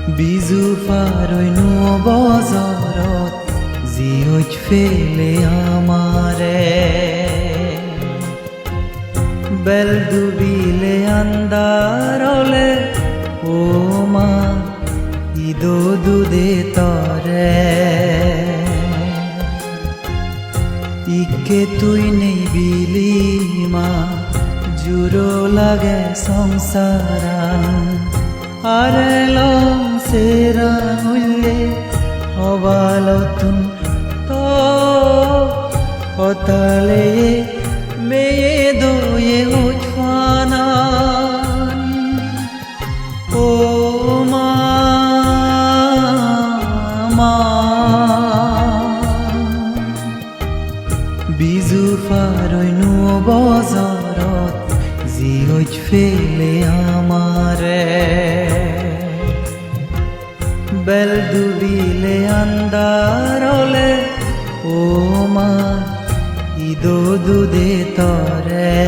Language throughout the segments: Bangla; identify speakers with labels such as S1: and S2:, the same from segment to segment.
S1: বিজু ফাৰৈনো বজাৰত জীয়ত ফেলে আমাৰে বেল ডুবিলে আন্দাৰলে ও মা ইদো দুদে তরে ইকে তুই নেই বিলি মা জুরো লাগে সংসারান আরে লং সেরা হইলে অবালতুন তো অতালে মেয়ে দোয়ে উঠফানান ও মা বিজু ফাৰৈনো বজাৰত জীয়ত ফেলে আমাৰে বেল ডুবিলে আন্দাৰলে ও মা ইদো দুদে তৰে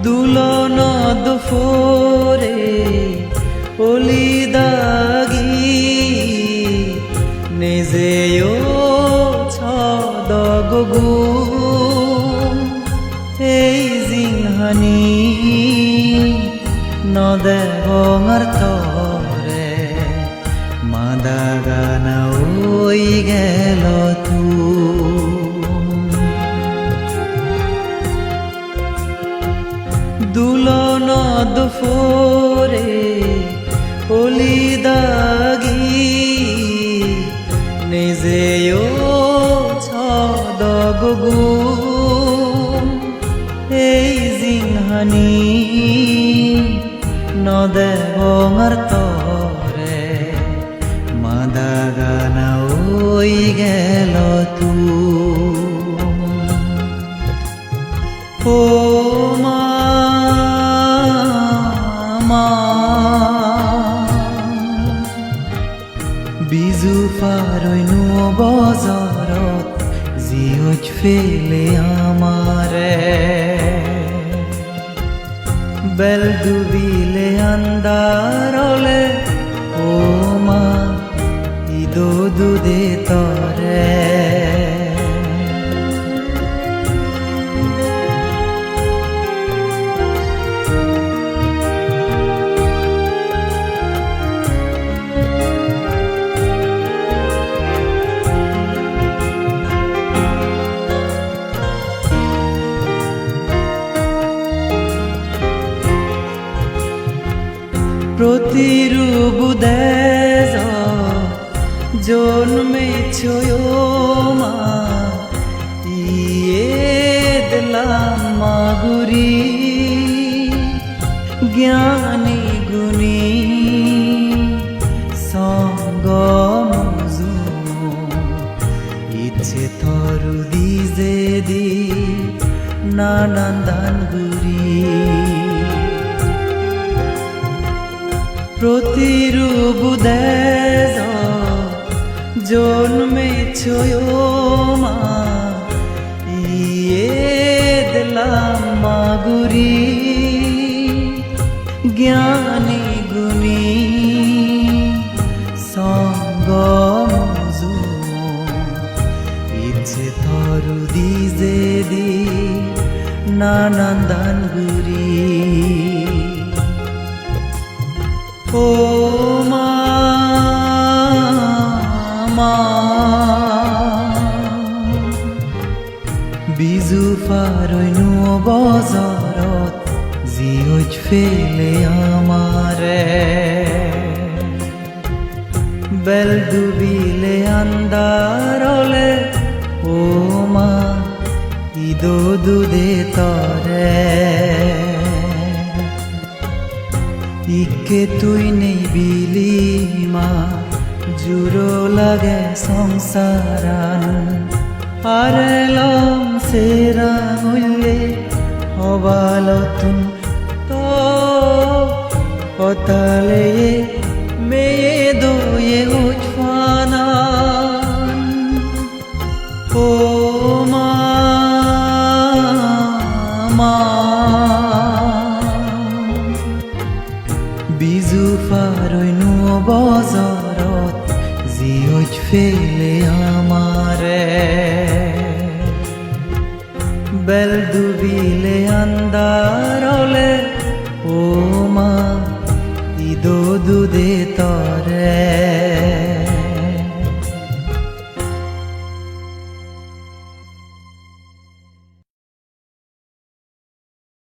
S1: দুলনত ফোরে অলি দাগি নিজেও ছদগু এই জিংহানি নদেবঙার তরে মাদাগানা ওই গেল তু দুলনত ফোরে অলি দাগি নিজেও ছদগু এই জিংহানি নদেবঙার তরে মাদাগানা ওই গেল তু ও মা বিজু ফাৰৈনো বজাৰত জীয়ত ফেলে আমাৰে বেল ডুবিলে আন্দাৰলে ও মা ইদো দুদে তৰে প্রতিরূপদে জন্মেছ মা ইয়ে দিলাম মাগুরি জ্ঞানী গুণী সঙ্গ মজু ইচ্ছে তরু দিজে দি নানান দান গুরি প্রতিরূপদে জন্মেছ মা ইয়ে দিলাম মাগুরি জ্ঞানী গুণী সঙ্গ মজু ইচ্ছে তরু দিজে দি নানান দান গুরি ও মা বিজু ফাৰৈনো বজাৰত জীয়ত ফেলে আমাৰে বেল ডুবিলে আন্দাৰলে ও মা ইদো দুদে তরে ইকে তুই নেই বিলি মা জুরো লাগে সংসারান আরেলম সেরাঙুলে অবালতুন তো অতালে মেয়ে দোয়ে উঠফানান ও মা মা বিজু ফারইনু বজৰত জিউজ ফেলে আমারে বেল ডুবিলে আন্দারলে ও মা ইদো দুদে তা